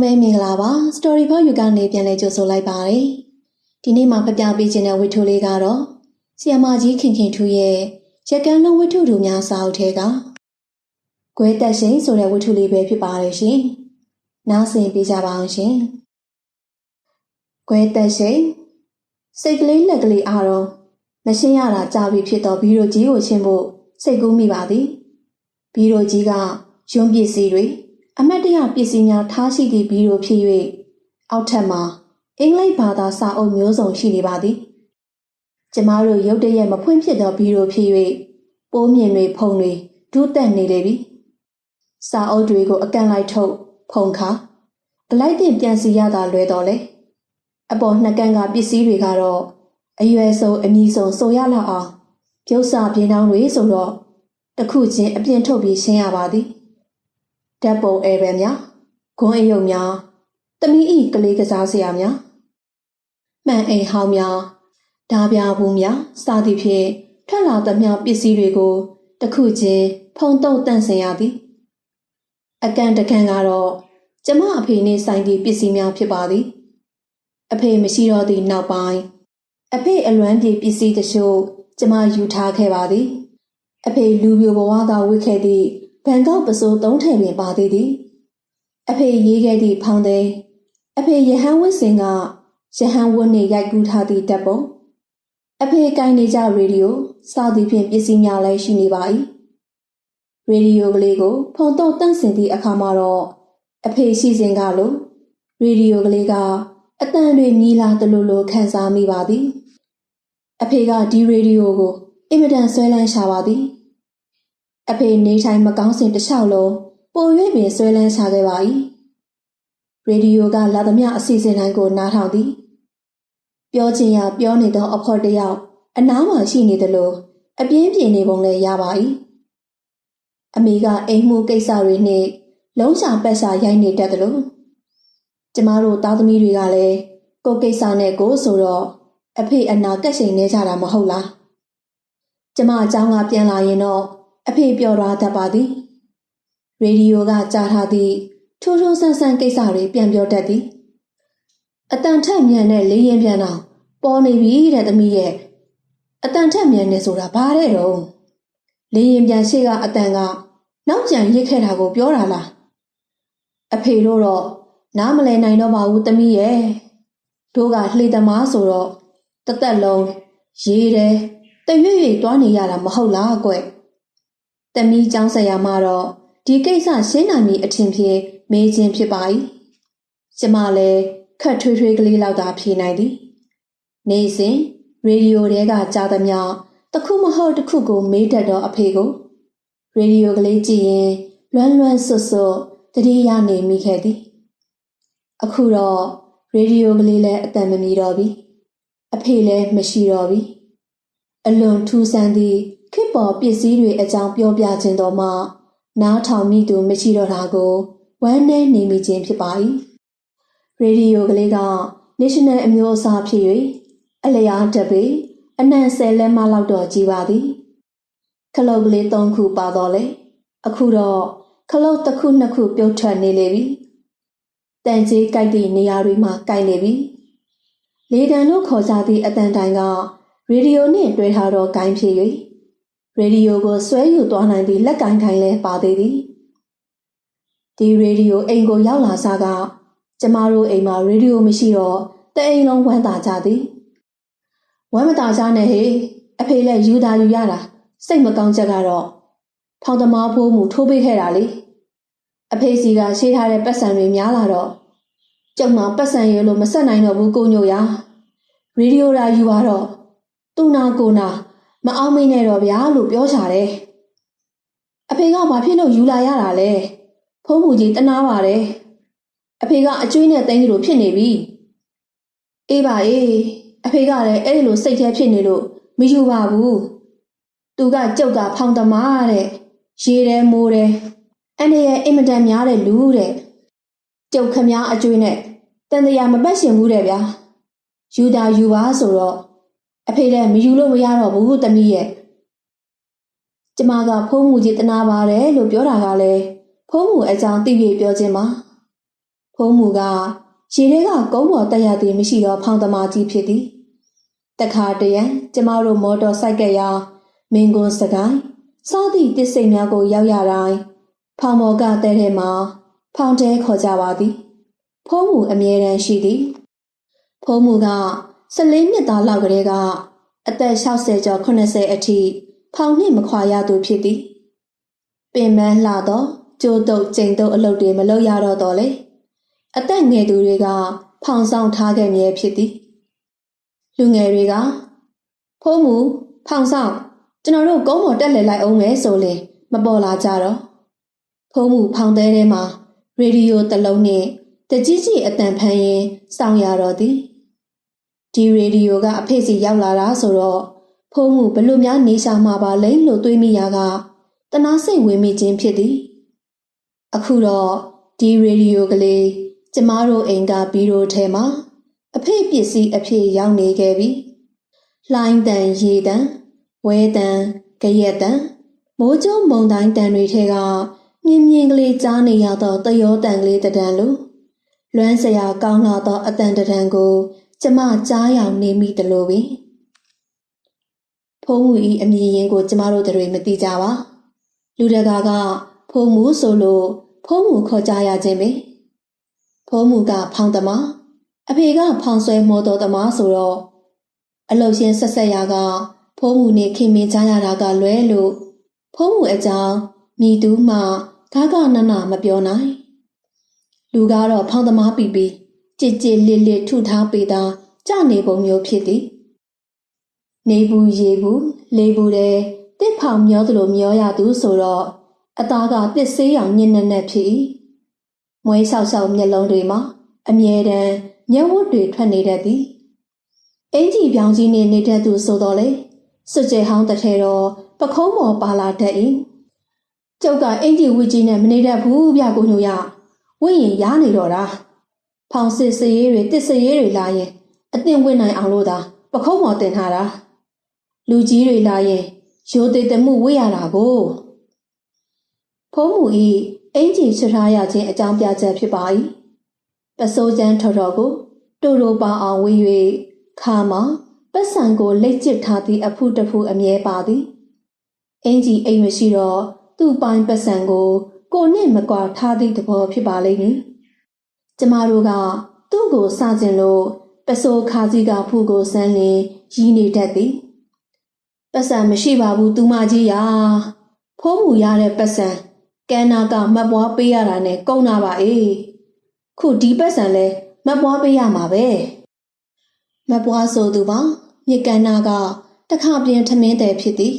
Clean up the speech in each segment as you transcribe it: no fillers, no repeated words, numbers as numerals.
ပဲမင်္ဂလာပါ Story for You ကနေပြန်လည်ကြိုဆိုလိုက်ပါတယ်ဒီနေ့မှာဖပြပေးခြင်းတဲ့ဝတ္ထုလေးကတော့ဆီယမကြီးခင်ခင်ထူးရဲ့ရက်ကန်းလုံးဝတ္ထုတို့များစာအုပ်ထဲကကွဲတက်ရှင်ဆိုတဲ့ဝတ္ထုလေးပဲဖြစ်ပါတယ်ရှင်နားဆင်ပေးကြပါအောင်ရှင်ကွဲတက်ရှင်စိတ်ကလေးလက်ကလေးအားတော့မရှင်းရတာကြာပြီဖြစ်တော့ဘီရိုကြီးကိုချင်းဖို့စိတ်ကူးမိပါသည်ဘီရိုကြီးကယွန်းပစ္စည်းတွေအမတ်တရပစ္စည်းများထားရှိသည့်ဘီရိုဖြစ်၍အောက်ထပ်မှာအင်္ဂလိပ်ဘာသာစာအုပ်မျိုးစုံရှိနေပါသည်ကျမတို့ရုတ်တရက်မဖွင့်ဖြစ်သောဘီရိုဖြစ်၍ပိုးမြင်တွေဖုံတွေဒုတက်နေလေပြီစာအုပ်တွေကိုအကန်လိုက်ထုတ်ဖုံခါအလိုက်တင်ပြန်စီရတာလွယ်တော်လေအပေါ်နှစ်ကန်ကပစ္စည်းတွေကတော့အရွယ်ဆုံးအမည်ဆုံးဆိုရလောက်အောင်ပြုတ်စာပြင်းတောင်းတွေဆိုတော့တစ်ခုချင်းအပြင်ထုတ်ပြီးရှင်းရပါသည်ဓာတ်ပုံအဲပဲများဂွန်းအယုတ်များတမီးဤကလေးကစားစရာများမှန်အိမ်ဟောင်းများဓာပြဘူးများစသည်ဖြင့်ထွက်လာသမျှပစ္စည်းတွေကိုတစ်ခုချင်းဖုံတုံတန့်စင်ရသည်အကန်တကန်ကတော့ကျမအဖေနှင့်ဆိုင်သည့်ပစ္စည်းများဖြစ်ပါသည်အဖေမရှိတော့သည့်နောက်ပိုင်းအဖေအလွမ်းပြေပစ္စည်းတချို့ကျမယူထားခဲ့ပါသည်အဖေလူပြိုဘဝကဝစ်ခဲ့သည့်ဘန်ကောက်ပစိုး3ထည်ပင်ပါသေးသည်အဖေရေးခဲ့သည့်ဖောင်းသိမ်းအဖေရဟန်းဝတ်စင်ကရဟန်းဝတ်နှင့်ရိုက်ကူးထားသည့်ဓာတ်ပုံအဖေကိုင်းနေကြရေဒီယိုစသည်ဖြင့်ပစ္စည်းများလည်းရှိနေပါ၏ရေဒီယိုကလေးကိုဖုံတော့တန့်စင်သည့်အခါမှာတော့အဖေရှိစဉ်ကလိုရေဒီယိုကလေးကအတန်တွေမြည်လာသလိုခံစားမိပါသည်အဖေကဒီရေဒီယိုကိုအင်မတန်ဆွဲလန်းရှာပါသည်အဖေနေထိုင်မကောင်းစဉ်တစ်လျှောက်လုံးပို၍ပင်ဆွဲလန်းရှာခဲ့ပါ၏ရေဒီယိုကလာသမျှအစီအစဉ်တိုင်းကိုနားထောင်သည်ပြောချင်ရပြောနေသောအဖော်တယောက်အနားမှာရှိနေသလိုအပြင်းပြင်းနေပုံလည်းရပါ၏အမေကအိမ်မှုကိစ္စတွေနှင့်လုံးရှာပတ်ရှာရိုက်နေတတ်သလိုကျမတို့သားသမီးတွေကလည်းကိုကိစ္စနဲ့ကိုဆိုတော့အဖေအနာကက်ချိန်နေကြတာမဟုတ်လားကျမအเจ้าကပြန်လာရင်တော့အဖေပြောထားတတ်ပါသည်ရေဒီယိုကကြားထားသည့်ထိုးထိုးဆန်းဆန်းကိစ္စတွေပြန်ပြောတတ်သည်အတန်ထက်မြန်တဲ့လေးရင်ပြန်တော့ပေါ်နေပြီတဲ့သမီးရဲ့အတန်ထက်မြန်နေဆိုတာဘာတဲ့တော့လေးရင်ပြန်ရှိကအတန်ကနောက်ကျန်ရစ်ခဲ့တာကိုပြောတာလားအဖေတို့တော့နားမလည်နိုင်တော့ပါဘူးသမီးရဲ့တို့ကလှေသမားဆိုတော့တသက်လုံးရေးတယ်တရွေ့ရွေ့တွားနေရတာမဟုတ်လားကွသမီးကျောင်းဆရာမတော့ဒီကိစ္စရှင်းနိုင်ပြီအထင်ဖြင့်မေးခြင်းဖြစ်ပါ၏ကျမလည်းခက်ထွေးထွေးကလေးလောက်သာဖြေနိုင်သည်နေစဉ်ရေဒီယိုထဲကကြားသမျှတစ်ခုမဟုတ်တစ်ခုကိုမေးတတ်သောအဖေကိုရေဒီယိုကလေးကြည့်ရင်လွမ်းလွမ်းဆွတ်ဆွတ်တတိယနေမိခဲ့သည်အခုတော့ရေဒီယိုကလေးလည်းအတန်မမီတော့ပြီအဖေလည်းမရှိတော့ပြီအလွန်ထူးဆန်းသည့်ခေတ်ပေါ်ပစ္စည်းတွေအကြောင်းပြောပြခြင်းတော်မှနားထောင်မိသူမရှိတော့တာကိုဝမ်းနည်းနေမိခြင်းဖြစ်ပါ၏ရေဒီယိုကလေးက National အမျိုးအစားဖြစ်၍အလျားတပေအနံ10လက်မလောက်တော့ကြီးပါသည်ခလုတ်ကလေး3ခုပါတော့လေအခုတော့ခလုတ်1ခု2ခုပြုတ်ထွက်နေလေပြီတန်ကြီးကြိုက်သည့်နေရာတွေမှာကြိုက်နေပြီလေတံလို့ခေါ်ကြသည့်အတန်တိုင်ကရေဒီယိုနှင့်တွဲထားသောဂိုင်းဖြစ်၍ရေဒီယိုကိုဆွဲယူသွားနိုင်သည့်လက်ကိုင်းခိုင်လည်းပါသေးသည်ဒီရေဒီယိုအိမ်ကိုရောက်လာစားကကျမတို့အိမ်မှာရေဒီယိုမရှိတော့တအိမ်လုံးဝမ်းသာကြသည်ဝမ်းမသာကြနဲ့ဟေအဖေလည်းယူတာယူရတာစိတ်မကောင်းချက်ကတော့ဖောင်သမားဖိုးမှုထိုးပေးခဲ့တာလေအဖေစီကရှေးထားတဲ့ပတ်စံတွေများလာတော့ကျုံမှာပတ်စံရဲလို့မဆက်နိုင်တော့ဘူးကိုညိုရရေဒီယိုရာယူပါတော့သူနာကိုနာမအောင်မင်းနဲ့တော့ဗျာလို့ပြောချတယ်အဖေကဘာဖြစ်လို့ယူလာရတာလဲဖုံးမှုကြီးတနာပါတယ်အဖေကအကျွေးနဲ့တိုင်းလို့ဖြစ်နေပြီအေးပါအေးအဖေကလည်းအဲ့လိုစိတ်แท้ဖြစ်နေလို့မယူပါဘူးသူကကြုတ်ကဖောင်သမားတဲ့ရေတယ်မိုးတယ်အနေရဲ့အင်မတန်များတဲ့လူတဲ့ကြုတ်ခမားအကျွေးနဲ့တန်တရာမပတ်ရှင်ဘူးတဲ့ဗျာယူတာယူပါဆိုတော့အဖေလည်းမယူလို့မရတော့ဘူးသမီးရဲ့ကျမကဖုံးမှုကြီးတနာပါတယ်လို့ပြောတာကလည်းဖုံးမှုအကြောင်းသိပြပြောခြင်းပါဖု ဖိုးမူကရေထဲကကုန်းပေါ်တက်ရသည်မရှိတော့ဖောင်သမားကြီးဖြစ်သည်တခါတရံကျမတို့မော်တော်ဆိုင်ကယ်ရာမင်းကွန်းစကိုင်းစားသည့်တစ်စိမ်များကိုရောက်ရတိုင်းဖောင်မော်ကတဲထဲမှာဖောင်တဲခေါ်ကြပါသည်ဖိုးမူအမြဲတမ်းရှိသည်ဖိုးမူက14နှစ်သားလောက်ကလေးကအသက်60ကျော်80အထိဖောင်နှင့်မခွာရသူဖြစ်သည်ပင်ပန်းလှသောကျိုးတုပ်ကျိန်တုပ်အလုပ်တွေမလုပ်ရတော့တော့လေအသက်ငယ်သူတွေကဖောင်ဆောင်ထားခဲ့မြဲဖြစ်သည်လူငယ်တွေကဖိုးမူဖောင်ဆောင်ကျွန်တော်တို့ကုန်းပေါ်တက်လည်လိုက်အောင်မယ်ဆိုရင်မပေါ်လာကြတော့ဖိုးမူဖောင်တဲထဲမှာရေဒီယိုတစ်လုံးနဲ့တကြီးကြီးအတန်ဖန်ရင်စောင့်ရတော့သည်ဒီရေဒီယိုကအဖေစီရောက်လာတာဆိုတော့ဖိုးမူဘလို့များနေရှာမှာပါလဲလို့တွေးမိရာကတနာစိတ်ဝင်မိခြင်းဖြစ်သည်အခုတော့ဒီရေဒီယိုကလေးကျမတို့အိမ်ကဘီရိုထဲမှာအဖေပစ္စည်းအဖြစ်ရောက်နေခဲ့ပြီလှိုင်းတန်ရေတန်ဝဲတန်ကြရက်တန်မိုးကြုံမုန်တိုင်းတန်တွေထဲကမြင်းမြင်းကလေးကြားနေရသောတယောတန်ကလေးတံလိုလွမ်းစရာကောင်းလာသောအတန်တံကိုကျမကြားရောက်နေမိတယ်လို့ပင်ဖိုးမူ၏အမည်ရင်းကိုကျမတို့တွေမသိကြပါလူတကာကဖိုးမူဆိုလို့ဖိုးမူခေါ်ကြရခြင်းပဲဖိုးမူကဖောင်သမားအဖေကဖောင်ဆွဲမော်တော်သမားဆိုတော့အလုတ်ရှင်ဆက်ဆက်ရာကဖိုးမူနဲ့ခင်မင်ကြရတာကလွဲလို့ဖိုးမူအကြောင်းမိသူမှဂါဂနနမပြောနိုင်လူကတော့ဖောင်သမားပီပီကြစ်ကြစ်လစ်လစ်ထုထားပေးတာကြနေပုံမျိုးဖြစ်သည်နေဘူးရေဘူးလေဘူးတဲ့တစ်ဖောင်မျောသလိုမျောရသူဆိုတော့အသားကတစ်ဆေးရောင်ညင်နက်နက်ဖြစ်၏မွေးဆောက်ဆောက်မျက်လုံးတွေမှာအမြဲတမ်းမျက်ဝတ်တွေထွက်နေတတ်သည်အင်ကြီးပြောင်ကြီးနဲ့နေတတ်သူဆိုတော့လေစွတ်ကျဲဟောင်းတစ်ထဲတော့ပခုံးပေါ်ပါလာတတ်၏ကျုပ်ကအင်ကြီးဝစ်ကြီးနဲ့မနေတတ်ဘူးဗျကိုညိုရဝင့်ရင်ရားနေတော့တာဖောင်စစ်စရေးတွေတစ်စရေးတွေလာရင်အသင်ဝင့်နိုင်အောင်လို့သာပခုံးပေါ်တင်ထားတာလူကြီးတွေလာရင်ရိုသေတမှုဝင့်ရတာကိုဖိုးမူ၏အင်ကြီးဆွထားရခြင်းအကြောင်းပြချက်ဖြစ်ပါ၏ပစိုးချမ်းထော်တော်ကိုတိုတိုပါအောင်ဝေ၍ခါမှာပတ်စံကိုလက်ကျစ်ထားသည့်အဖုတဖုအမြဲပါသည်အင်ကြီးအိမ်မရှိတော့သူ့ပိုင်းပတ်စံကိုနှင့်မကွာထားသည့်သဘောဖြစ်ပါလိမ့်မည်ကျမတို့ကသူ့ကိုစကျင်လို့ပစိုးခါကြီးကဖုကိုစမ်းလင်ရီးနေတတ်သည်ပတ်စံမရှိပါဘူးသူမကြီးရာဖိုးမူရတဲ့ပတ်စံကန်းနာကမတ်ပွားပေးရတာနဲ့ကုန်တာပါအေးခုဒီပတ်စံလဲမတ်ပွားပေးရမှာပဲမတ်ပွားဆိုသူပါမြစ်ကန်းနာကတခါပြင်ထမင်းတယ်ဖြစ်သည်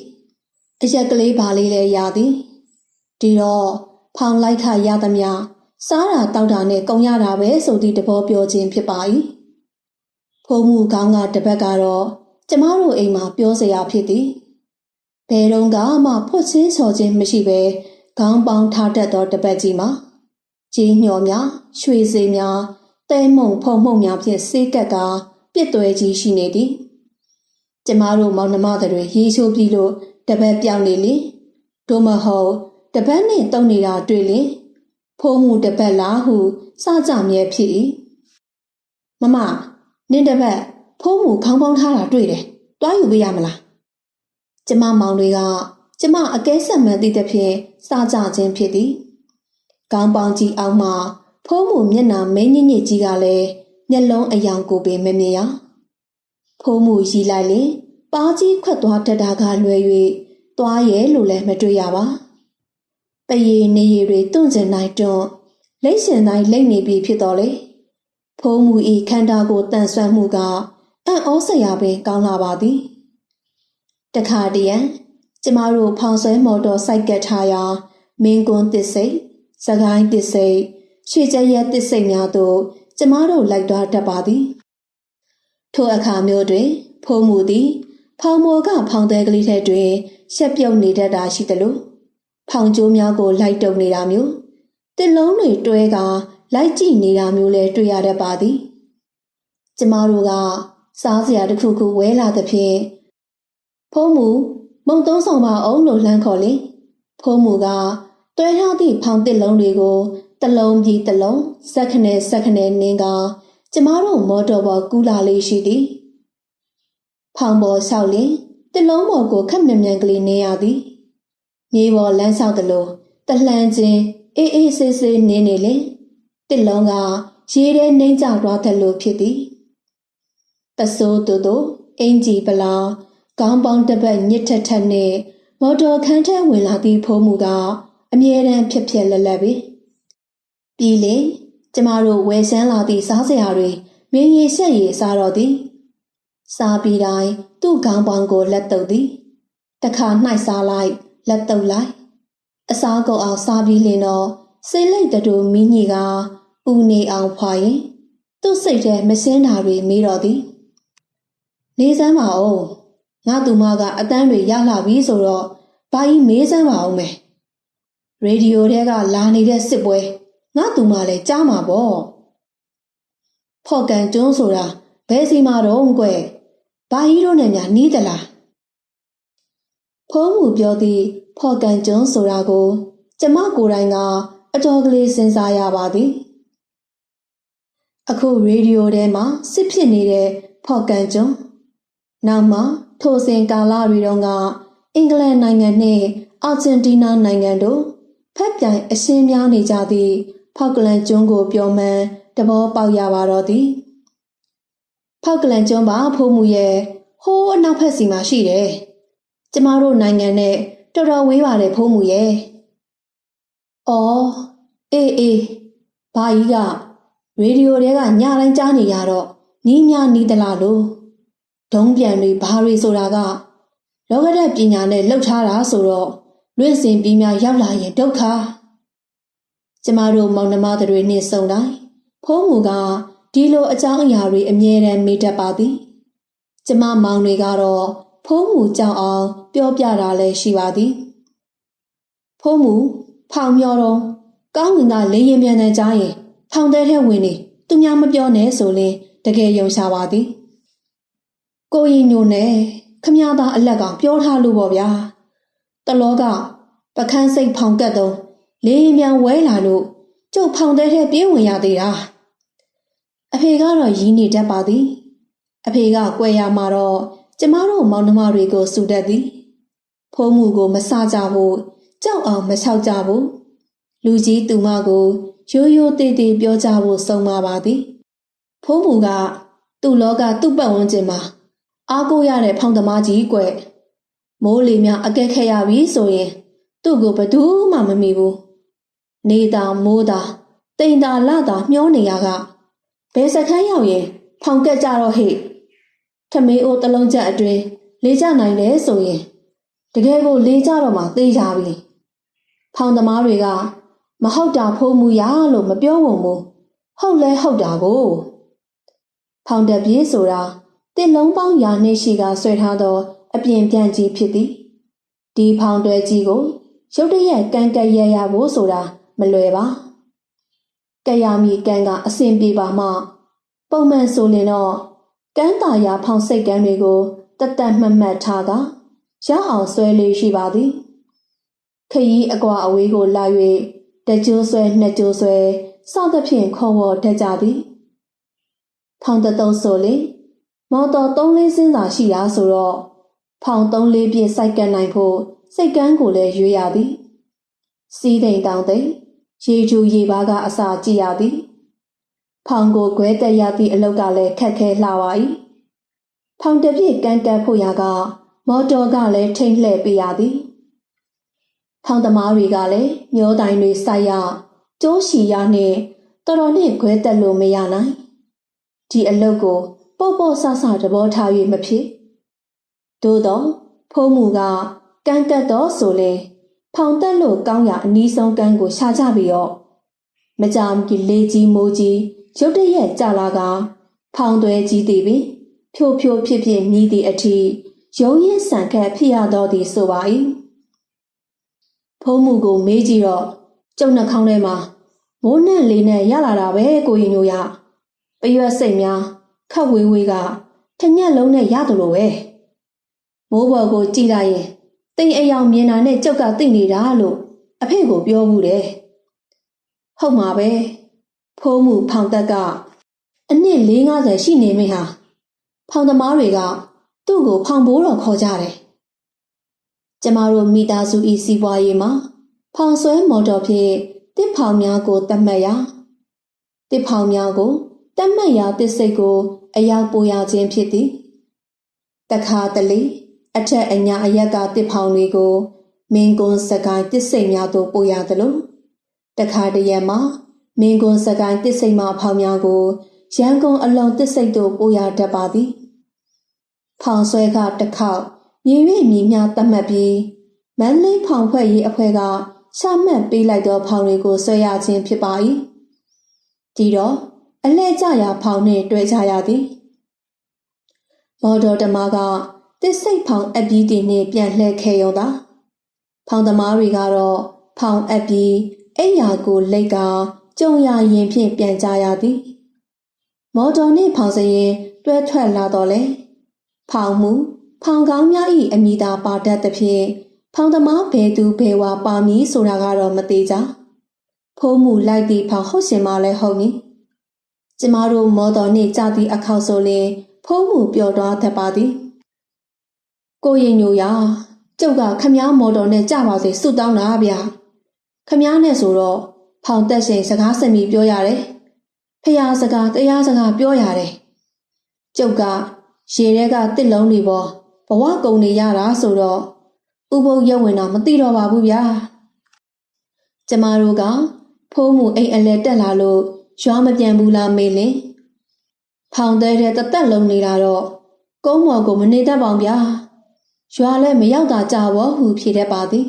အရက်ကလေးပါလေးလဲရသည်ဒီတော့ဖောင်လိုက်ခရသမျှစားတာတောက်တာနဲ့ကုန်ရတာပဲဆိုသည့်တဘောပြောခြင်းဖြစ်ပါ၏ဖိုးမူကောင်းကတပတ်ကတော့ကျမတို့အိမ်မှာပြောစရာဖြစ်သည်ဘယ်တော့မှဖွတ်ချင်းဆော်ခြင်းမရှိပဲခေါင်းပေါင်းထားတတ်သောတပတ်ကြီးမှာကြီးညော်များရွှေစေးများတဲမုံဖုံမှုံများဖြင့်စေးကက်ကပြစ်သွဲကြီးရှိနေသည်ကျမတို့မောင်နှမတွေရေချိုးပြီးလို့တပတ်ပြောင်းနေလေတို့မဟုတ်တပတ်နဲ့တုံနေတာတွေ့လေဖိုးမူတပတ်လားဟုစကြမြဲဖြစ်၏မမနင်းတပတ်ဖိုးမူခေါင်းပေါင်းထားတာတွေ့တယ်တွားယူပေးရမလားကျမမောင်တွေကကျမအကဲဆက်မှန်သည့်တစ်ဖြင့်စကြခြင်းဖြစ်သည်ခေါင်းပေါင်းကြီးအောင်မှဖိုးမူမျက်နှာမင်းညစ်ညစ်ကြီးကလည်းမျက်လုံးအယောင်ကိုပင်မမြင်ရဖိုးမူရီလိုက်လေပါးကြီးခွက်သွားတတ်တာကလွယ်၍သွားရဲ့လို့လည်းမတွေ့ရပါပရေနေရီတွေတွန့်ကျင်နိုင်တွန့်လိမ့်ရှင်တိုင်းလိမ့်နေပြီဖြစ်တော်လေဖိုးမူဤခန္ဓာကိုတန်ဆွမ်းမှုကအံ့ဩစရာပင်ကောင်းလာပါသည်တခါတည်းကျမတို့ဖောင်ဆွဲမော်တော်စိုက်ကတ်ထားရာမင်းကွန်းတစ်စိတ်စကိုင်းတစ်စိတ်ရွှေကြရက်တစ်စိတ်များသို့ကျမတို့လိုက်သွားတတ်ပါသည်ထိုအခါမျိုးတွင်ဖိုးမူသည်ဖောင်မော်ကဖောင်သေးကလေးထဲတွင်ရှက်ပြုတ်နေတတ်တာရှိသလိုဖောင်ကျိုးများကိုလိုက်တုပ်နေတာမျိုးတစ်လုံးတွေတွဲကလိုက်ကြည့်နေတာမျိုးလည်းတွေ့ရတတ်ပါသည်ကျမတို့ကစားစရာတစ်ခုခုဝဲလာသဖြင့်ဖိုးမူမုံသုံးဆောင်ပါအောင်လို့လှမ်းခေါ်လေဖိုးမူကတွဲထားသည့်ဖောင်တစ်လုံးတွေကိုတ လုံးပြီးတလုံးစက္ခနဲ့နင်းကကျမတို့မော်တော်ပေါ်ကူးလာလေးရှိသည်ဖောင်ပေါ်လျှောက်လင်တလုံးပေါ်ကိုခက်မြန်မြန်ကလေးနေရသည်မြေပေါ်လမ်းလျှောက်သလိုတလှမ်းချင်းအေးဆေးဆေးနင်းနေလေတလုံးကရေထဲနှိမ့်ကျသွားသလိုဖြစ်သည်ပစိုးတူအင်ကြီးပလာခေါင်းပေါင်းတစ်ပတ်ညစ်ထက်နဲ့မော်တော်ခန်းထဲဝင်လာသည့်ဖိုးမှုကအမြဲတမ်းဖြစ်လက်ပဲပြီးလေကျမတို့ဝယ်ဆန်းလာသည့်စားစရာတွေမင်းရီဆက်ရီစားတော့သည်စားပြီးတိုင်းသူ့ခေါင်းပေါင်းကိုလက်တုပ်သည်တခါနှိုက်စားလိုက်လက်တုပ်လိုက်အစားကုန်အောင်စားပြီးလင်တော့စိတ်လိုက်တူမင်းကြီးကပူနေအောင်ဖွာရင်သူ့စိတ်ထဲမစင်းတာတွေမေးတော့သည်နေစမ်းပါဦးငါသူမကအတန်းတွေရလာပြီဆိုတော့ဘာကြီးမေးစမ်းပါဦးမယ်ရေဒီယိုထဲကလာနေတဲ့စစ်ပွဲငါသူမလည်းကြားမှာပေါ့ဖော့ကန်ကျွန်းဆိုတာဘယ်စီမှာတော့ကွယ်ဘာကြီးတို့နဲ့များနီးသလားဖုံးမှုပြောသည့်ဖော့ကန်ကျွန်းဆိုတာကိုကျမကိုယ်တိုင်ကအတော်ကလေးစဉ်းစားရပါသည်အခုရေဒီယိုထဲမှာစစ်ဖြစ်နေတဲ့ဖော့ကန်ကျွန်းနောက်မှထိုစဉ်ကာလတွေတုန်းကအင်္ဂလန်နိုင်ငံနှင့်အာဂျင်တီးနားနိုင်ငံတို့ဖက်ပြိုင်အရှင်းများနေကြသည့်ဖောက်ကလန်ကျွန်းကိုပြောမှန်းသဘောပေါက်ရပါတော့သည်ဖောက်ကလန်ကျွန်းပါဖိုးမှုရဲ့ဟိုးအနောက်ဖက်စီမှာရှိတယ်ကျမတို့နိုင်ငံနဲ့တော်တော်ဝေးပါတယ်ဖိုးမှုရဲ့အော်အေးဘာကြီးကရေဒီယိုထဲကညတိုင်းကြားနေရတော့နီးများနီးသလားလို့ဒုံးပြန်တွေဘာတွေဆိုတာကလောကဓာတ်ပညာနဲ့လှုပ်ထားတာဆိုတော့လွင့်စင်ပြီးများရောက်လာရင်ဒုက္ခကျမတို့မောင်နှမတွေနှင့်ဆုံတိုင်းဖုံးမှုကဒီလိုအကြောင်းအရာတွေအမြဲတမ်းမေးတတ်ပါသည်ကျမမောင်တွေကတော့ဖုံးမှုကြောက်အောင်ပြောပြတာလည်းရှိပါသည်ဖုံးမှုဖောင်မျောတော့ကောင်းငင်ကလေရင်မြန်တန်းကြားရင်ဖောင်တဲ့ထဲဝင်နေသူများမပြောနဲ့ဆိုရင်တကယ်ယုံရှာပါသည်ကိုရင်ညိုနဲ့ခမည်းသားအလက်ကပြောထားလို့ပေါ့ဗျာတလောကပခန်းစိတ်ဖောင်ကတ်တော့လေရင်မြန်ဝဲလာလို့ကျုပ်ဖောင်တဲ့ထဲပြေးဝင်ရသေးတာအဖေကတော့ရီးနေတတ်ပါသည်အဖေကကွယ်ရမှာတော့ကျမတို့မောင်နှမတွေကိုစူတတ်သည်ဖိုးမှုကိုမဆကြဘူးကြောက်အောင်မချောက်ကြဘူးလူကြီးသူမကိုရိုးရိုးသေးသေးပြောကြဖို့ဆုံးမပါသည်ဖိုးမှုကသူ့လောကသူ့ပတ်ဝန်းကျင်မှာအားကိုးရတဲ့ဖောင်သမားကြီးကွမိုးလေများအကက်ခဲ့ရပြီဆိုရင်သူ့ကိုဘယ်သူမှမမီဘူးနေတာမိုးတာတိမ်တာလတာမျောနေရကဘယ်စခန်းရောက်ရင်ဖောင်ကက်ကြတော့ဟိထမင်းအိုးတလုံးချက်အတွင်းလေးကြနိုင်တယ်ဆိုရင်တကယ်ကိုလေးကြတော့မှသိကြပြီဖောင်သမားတွေကမဟုတ်တာဖိုးမှုရလို့မပြောဝံဘူးဟုတ်လဲဟုတ်တာကိုဖောင်တက်ပြေးဆိုတာတစ်လုံးပေါင်းရာနှစ်ရှိကဆွဲထားသောအပြင်ပြန်ကြီးဖြစ်သည်ဒီဖောင်တွဲကြီးကိုရုတ်တရက်ကန်ကက်ရရဖို့ဆိုတာမလွယ်ပါကက်ရမီကန်ကအဆင်ပြေပါမှပုံမှန်ဆိုရင်တော့ကန်းတာယာဖောင်စိတ်ကန်းတွေကိုတတ်မှတ်ထားကရအောင်ဆွဲလေးရှိပါသည်ခရီးအကွာအဝေးကိုလာ၍တကြိုးဆွဲနှစ်ကြိုးဆွဲစသဖြင့်ခေါ်ဝေါ်တတ်ကြသည်ဖောင်တုံးဆိုလေမော်တော်3-4စင်းသာရှိတာဆိုတော့ဖောင်3-4ပြည့်စိုက်ကပ်နိုင်ဖို့စိတ်ကန်းကိုလည်းရွေးရသည်စီးတိမ်တောင်သိမ်ရေကျူရေပါးကအစာကြည့်ရသည်ဖောင်ကိုခွဲတက်ရသည့်အလုပ်ကလည်းခက်ခဲလှပါ၏ဖောင်တစ်ပြည့်ကန်တက်ဖို့ရာကမော်တော်ကလည်းထိမ့်လှည့်ပေးရသည်ဖောင်သမားတွေကလည်းမျိုးတိုင်တွေစိုက်ရကျိုးရှည်ရနှင့်တော်တော်နဲ့ခွဲတက်လို့မရနိုင်ဒီအလုပ်ကိုပေါ့ဆဆတဘောထား၍မဖြစ်သို့တော့ဖိုးမှုကကန်းကတ်တော့ဆိုလေဖောင်တက်လို့ကောင်းရာအနီးဆုံးကန်းကိုရှာကြပြီးတော့မကြောင်ကြီးလေးကြီးမိုးကြီးရုတ်တရက်ကြလာကဖောင်သွဲကြီးသည်ပင်ဖြိုဖြစ်မြည်သည့်အထိရုံးရင်ဆန်ခတ်ဖြစ်ရတော့သည်ဆိုပါ၏ဖိုးမှုကိုမေးကြည့်တော့ကျုံနှာခေါင်းထဲမှာမိုးနှံ့လေးနဲ့ရလာတာပဲကိုရင်ညိုရပရွက်စိတ်များခတ်ဝေးကထညက်လုံးနဲ့ရတယ်လို့ပဲမိုးပေါ်ကိုကြည့်လိုက်ရင်တိမ်အယောင်မြင်တာနဲ့ကြောက်ကသိနေတာလို့အဖေကိုပြောဘူးတယ်ဟ ဟုတ်မှာပဲဖိုးမှုဖောင်တက်ကအနှစ်450ရှိနေမိဟာဖောင်သမားတွေကသူ့ကိုဖောင်ဘိုးတော်ခေါ်ကြတယ်ကျမတို့မိသားစုဤစီးပွားရေးမှာဖောင်ဆွဲမော်တော်ဖြင့်တစ်ဖောင်များကိုတတ်မှတ်ရာတစ်ဖောင်များကိုတတ်မှတ်ရာတစ်စိတ်ကိုအရောက်ပို့ရခြင်းဖြစ်သည်တခါတလေအထက်အညာအရက်ကတစ်ဖောင်တွေကိုမင်းကွန်းစကိုင်းတစ်စိတ်များသို့ပို့ရသလိုတခါတရက်မှာမင်းကွန်းစကိုင်းတစ်စိတ်မှဖောင်များကိုရန်ကုန်အလုံးတစ်စိတ်သို့ပို့ရတတ်ပါသည်ဖောင်ဆွဲကတစ်ခေါက်မြေ၍မြေများတတ်မှတ်ပြီးမန္တလေးဖောင်ဖွဲ့ရေးအဖွဲ့ကချမှတ်ပေးလိုက်သောဖောင်တွေကိုဆွဲရခြင်းဖြစ်ပါ၏ဒီတော့အလဲကျရာဖောင်နှင့်တွဲကြရသည်မော်တော်တမားကတစ်စိတ်ဖောင်အပ်ပြီးတည်နှင့်ပြန်လှည့်ခဲ့ရုံသာဖောင်သမားတွေကတော့ဖောင်အပ်ပြီးအိယာကိုလိတ်ကကြုံရရင်ဖြင့်ပြန်ကြရသည်မော်တော်နှင့်ဖောင်စရင်တွဲထွက်လာတော့လေဖောင်မှုဖောင်ကောင်းများ၏အမိသာပါတတ်သဖြင့်ဖောင်သမားဘယ်သူဘယ်ဝါပါမည်ဆိုတာကတော့မသေးကြဖိုးမှုလိုက်သည့်ဖောင်ဟုတ်ရှင်မလဲဟုတ်မည်ကျမတို့မော်တော်နှင့်ကြသည့်အခောက်ဆိုလင်ဖိုးမှုပျော်သွားတတ်ပါသည်ကိုရင်ညိုရာကျုပ်ကခမားမော်တော်နဲ့ကြပါစေဆုတောင်းတာဗျာခမားနဲ့ဆိုတော့ဖောင်တက်ရှင်စကားစမီပြောရတယ်ဖျားစကားတရားစကားပြောရတယ်ကျုပ်ကရေထဲကတစ်လုံးတွေပေါ်ဘဝကုံနေရတာဆိုတော့ဥပုပ်ရုပ်ဝင်တာမသိတော့ပါဘူးဗျာကျမတို့ကဖိုးမှုအိမ်အလဲတက်လာလို့ရွာမပြန်ဘူးလားမေးလင်ဖောင်တဲ့တသက်လုံးနေတာတော့ကုန်းမော်ကိုမနေတတ်ပါဗျာရွာလည်းမရောက်တာကြဘောဟုဖြေတတ်ပါသည်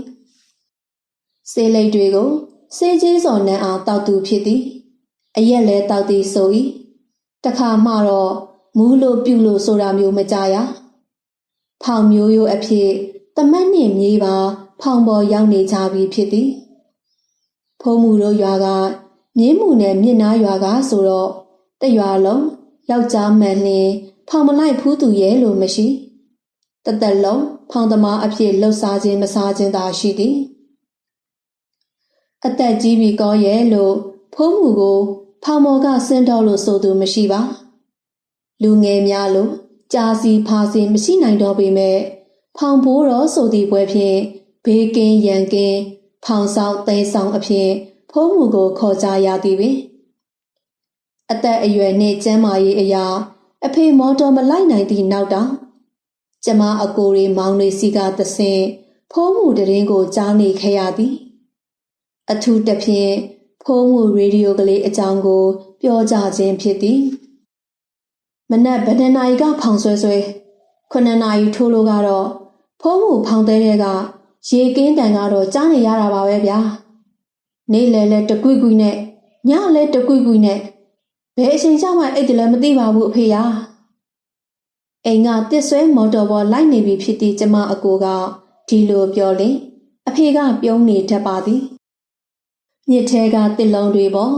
ဆေးလိပ်တွေကိုဆေးကြီးစော်နှံအောင်တောက်သူဖြစ်သည်အရက်လဲတောက်သည်ဆို၏တခါမှတော့မူးလို့ပြုလို့ဆိုတာမျိုးမကြရဖောင်မျိုးရိုးအဖြစ်တမတ်နှင့်မြေးပါဖောင်ပေါ်ရောက်နေကြပြီဖြစ်သည်ဖိုးမှုတို့ရွာကမြင်းမှုနဲ့မြင့်နားရွာကဆိုတော့တရွာလုံးယောက်ျားမှန်လျင်ဖောင်မလိုက်ဖူးသူရဲ့လို့မရှိတသက်လုံးဖောင်သမားအဖြစ်လှုပ်ရှားခြင်းမစားခြင်းသာရှိသည်အသက်ကြီးပြီကောရဲ့လို့ဖိုးမှုကိုဖောင်မော်ကဆင်းတော့လို့ဆိုသူမရှိပါလူငယ်များလို့ကြာစီဖာစီမရှိနိုင်တော့ပေမဲ့ဖောင်ဘိုးတော်ဆိုသည့်ပွဲဖြင့်ဘေးကင်းရန်ကင်းဖောင်ဆောင်သိမ်းဆောင်အဖြစ်ဖိုးမှုကိုခေါ်ကြရသည်ပင်အသက်အရွယ်နှင့်ကျန်းမာရေးအရာအဖေမော်တော်မလိုက်နိုင်သည့်နောက်တောင်ကျမအကိုတွေမောင်တွေစီကသဆင့်ဖိုးမှုတရင်ကိုကြားနေခဲ့ရသည်အထူးသဖြင့်ဖိုးမှုရေဒီယိုကလေးအကြောင်းကိုပြောကြခြင်းဖြစ်သည်မနက်ဗဒနာရီကဖောင်ဆွဲ9နာရီထိုးလို့ကတော့ဖိုးမှုဖောင်သေးတဲ့ကရေကင်းတန်ကတော့ကြားနေရတာပါပဲဗျာနေ့လဲလဲတကွိကွိနဲ့ညလဲတကွိကွိနဲ့ဘယ်အချိန်ကျမှအိတ်တယ်လဲမသိပါဘူးအဖေရာအိမ်ကတစ်ဆွဲမော်တော်ပေါ်လိုက်နေပြီဖြစ်သည့်ကျမအကိုကဒီလိုပြောလင်အဖေကပြုံးနေတတ်ပါသည်မြစ်ထဲကတစ်လုံးတွေပေါ်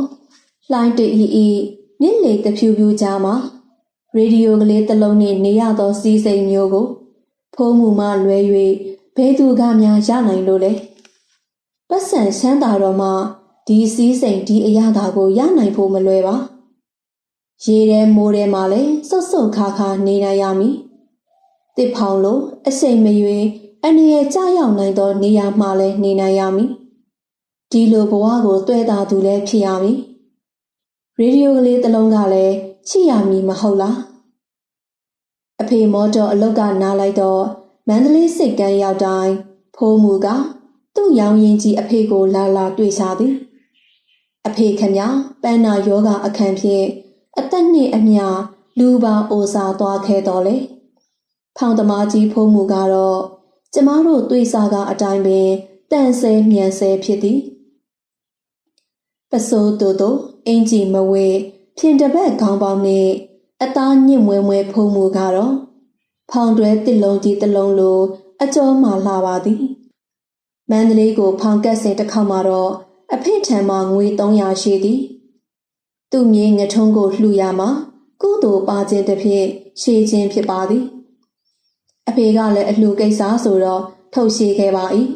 လှိုင်းတအီမြစ်လေတဖြူဖြူကြားမှာရေဒီယိုကလေးတစ်လုံးနှင့်နေရသောစီးစိမ်မျိုးကိုဖိုးမှုမှလွဲ၍ဘယ်သူကများရနိုင်လို့လဲပတ်စံချမ်းသာတော့မှဒီစီးစိမ်ဒီအရာသာကိုရနိုင်ဖို့မလွယ်ပါရေထဲမိုးထဲမှာလည်းစုတ်စုတ်ခါခါနေနိုင်ရမည်တစ်ဖောင်လိုအစိမ်မရွေအနေရကြရောက်နိုင်သောနေရာမှလည်းနေနိုင်ရမည်ဒီလိုဘဝကိုတွေ့တာသူလည်းဖြစ်ရမည်ရေဒီယိုကလေးတစ်လုံးကလည်းရှိရမည်မဟုတ်လားအဖေမော်တော်အလုတ်ကနားလိုက်တော့မန္တလေးစိတ်ကမ်းရောက်တိုင်းဖိုးမှုကသူ့ရောင်ရင်ကြီးအဖေကိုလာတွေ့ချသည်အဖေခမပန်းနာယောဂအခန်းဖြင့်အသက်နှင့်အမျှလူပါအိုစာသွားခဲ့တော်လေဖောင်သမားကြီးဖိုးမှုကတော့ကျမတို့တွေ့စားကအတိုင်းပင်တန်ဆဲမြန်ဆဲဖြစ်သည်ပစိုးတို့အင်ကြီးမဝဲဖြင်တပတ်ခေါင်းပေါင်းနှင့်အသားညစ်မွဲမွဲဖုံးမှုကတော့ဖောင်တွဲတစ်လုံးကြီးတစ်လုံးလိုအကျော်မှလှပါသည်မန္တလေးကိုဖောင်ကက်စင်တစ်ခေါက်မှာတော့အဖေထံမှငွေ300ရှိသည်သူ့မြေငထုံးကိုလှူရမှာကုသိုလ်ပါခြင်းတစ်ဖြင့်ရှေးခြင်းဖြစ်ပါသည်အဖေကလည်းအလှူကိစ္စဆိုတော့ထုတ်ရှေးခဲ့ပါ၏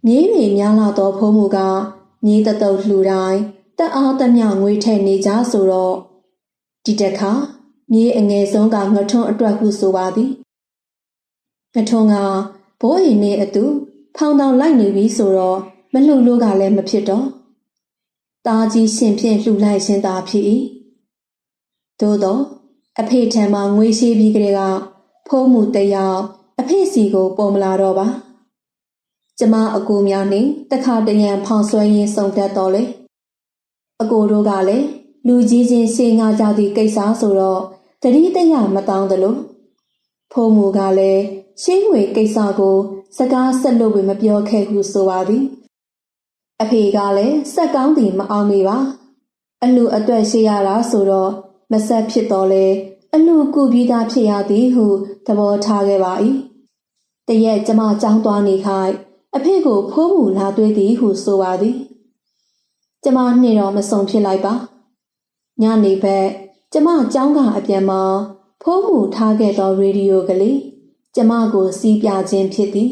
မြေးတွေများလာသောဖိုးမှုက မြေတတုပ်လှူတိုင်းတက်အားသမျှငွေထည့်နေကြဆိုတော့ဒီတစ်ခါမြေအငယ်ဆုံးကငထွန်းအတွက်ဟုဆိုပါသည်ငထွန်းကဘိုးအိမ်နဲ့အတူဖောင်တောင်လိုက်နေပြီဆိုတော့မလှူလို့ကလည်းမဖြစ်တော့တာကြီးရှင်ဖြင့်လှူလိုက်ခြင်းသာဖြစ်၏သို့တော့အဖေထံမှငွေရှိပြီးကလေးကဖုံးမှုတယောက်အဖေစီကိုပေါ်မလာတော့ပါကျမအကိုများနှင့်တခါတရံဖောင်ဆွဲရင်းစုံတက်တော်လေအကိုတို့ကလည်းလူကြီးချင်းရှေးငါကြသည့်ကိစ္စဆိုတော့တတိတရမတောင်းသလိုဖုံးမှုကလည်းရှင်းငွေကိစ္စကိုစကားဆက်လို့မပြောခဲ့ဟုဆိုပါသည်အဖေကလည်းစက်ကောင်းသည်မအောင်မေပါအလူအတွက်ရှိရတာဆိုတော့မဆက်ဖြစ်တော့လေအလူကူပြီးသားဖြစ်ရသည်ဟုသဘောထားခဲ့ပါ၏တရက်ကျမကြောင်းသွားနေခိုင်အဖေကိုဖိုးမှုလာတွေ့သည်ဟုဆိုပါသည်ကျမနှင့်တော့မဆုံဖြစ်လိုက်ပါညနေဘက်ကျမကြောင်းကအပြန်မှာဖိုးမှုထားခဲ့သောရေဒီယိုကလေးကျမကိုစီးပြခြင်းဖြစ်သည်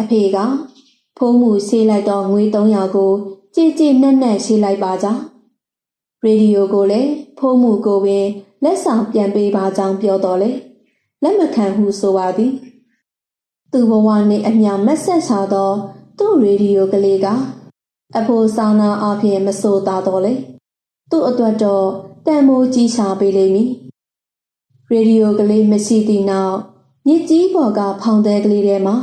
အဖေကဖိုးမှုဆေးလိုက်သောငွေ300ကိုကြည်ကြည်နက်နက်ဆေးလိုက်ပါကြောင်းရေဒီယိုကိုလည်းဖိုးမှုကိုပင်လက်ဆောင်ပြန်ပေးပါကြောင်းပြောတော်လေလက်မခံဟုဆိုပါသည်သူ့ဘဝနှင့်အမျှမဆက်ချသောသူ့ရေဒီယိုကလေးကအဖိုးစာနာအဖြစ်မဆိုသားတော်လေသူ့အတွက်တော့တန်မိုးကြီးရှာပေးလိမ့်မည်ရေဒီယိုကလေးမရှိသည့်နောက်မြစ်ကြီးပေါ်ကဖောင်တဲ့ကလေးထဲမှာ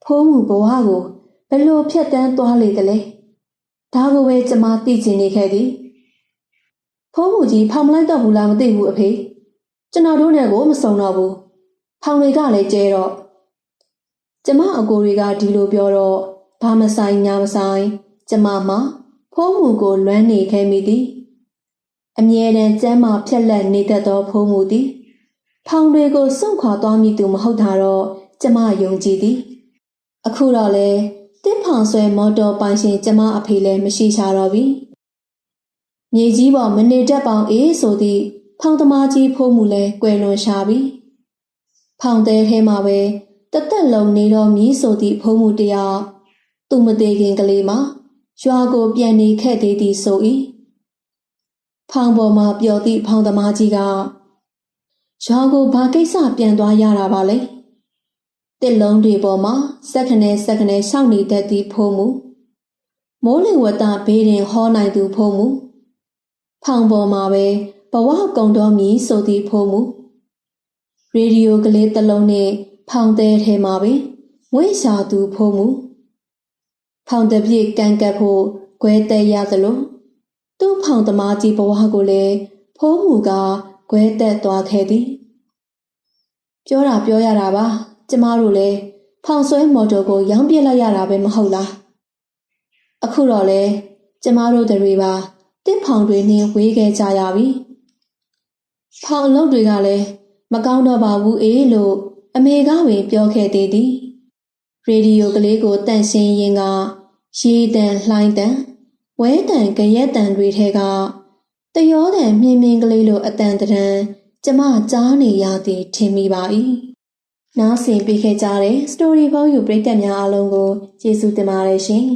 ဖိုးမှုဘဝကိုဘယ်လိုဖြတ်တန်းသွားလေသလဲဒါကိုပဲကျမသိချင်နေခဲ့သည်ဖိုးမှုကြီးဖောင်မလိုက်တော့ဘူးလားမသိဘူးအဖေကျွန်တော်တို့နဲ့ကိုမစုံတော့ဘူးဖောင်တွေကလည်းကျဲတော့ကျမအကိုတွေကဒီလိုပြောတော့ဘာမဆိုင်ညာမဆိုင်ကျမမှဖိုးမှုကိုလွမ်းနေခဲ့မိသည်အမြဲတမ်းကျမ်းမာဖြက်လက်နေတတ်သောဖိုးမှုသည်ဖောင်တွေကိုစွန့်ခွာသွားမိသူမဟုတ်တာတော့ကျမယုံကြည်သည်အခုတော့လေတစ်ဖောင်ဆွဲမော်တော်ပိုင်ရှင်ကျမအဖေလည်းမရှိချတော့ပြီမြေကြီးပေါ်မနေတတ်ပေါင်းအေးဆိုသည့်ဖောင်သမားကြီးဖိုးမှုလဲကွယ်လွန်ရှာပြီဖောင်သေးထဲမှာပဲတသက်လုံးနေတော့မြည်ဆိုသည့်ဖိုးမှုတယောက်သူမသေးခင်ကလေးမှာရွာကိုပြန်နေခဲ့သေးသည်ဆို၏ဖောင်ပေါ်မှာပျော်သည့်ဖောင်သမားကြီးကရွာကိုဘာကိစ္စပြန်သွားရတာပါလဲတစ်လုံးတွေပေါ်မှာစက္ကနဲရှောက်နေတတ်သည့်ဖိုးမှုမိုးလေဝသဘေးရင်ဟောနိုင်သူဖိုးမှုဖောင်ပေါ်မှာပဲဘဝကုံတော်မီဆိုသည့်ဖိုးမှုရေဒီယိုကလေးတစ်လုံးနဲ့ဖောင်သေးထဲမှာပဲငွေရှာသူဖိုးမှုဖောင်တပြည့်ကန်ကပ်ဖို့ခွဲသက်ရသလိုသူ့ဖောင်သမားကြီးဘဝကိုလည်းဖိုးမှုကခွဲသက်သွားခဲ့သည်ပြောရတာပါကျမတို့လည်းဖောင်ဆွဲမော်တော်ကိုရောင်းပြလိုက်ရတာပဲမဟုတ်လားအခုတော့လေကျမတို့တွေပါတစ်ဖောင်တွေနဲ့ဝေးခဲ့ကြရပြီဖောင်အလုပ်တွေကလည်းမကောင်းတော့ပါဘူးအေးလို့အမေကပင်ပြောခဲ့သေးသည်ရေဒီယိုကလေးကိုတန့်ရှင်းရင်းကရေတံလှိုင်းတံဝဲတံကြရက်တံတွေထဲကတရောတံမြင်းမြင်းကလေးလိုအတန်တရံကျမကြားနေရသည်ထင်မိပါ၏နားဆင်ပေးခဲ့ကြတဲ့ Story for You ပရိသတ်များအားလုံးကိုကျေးဇူးတင်ပါတယ်ရှင်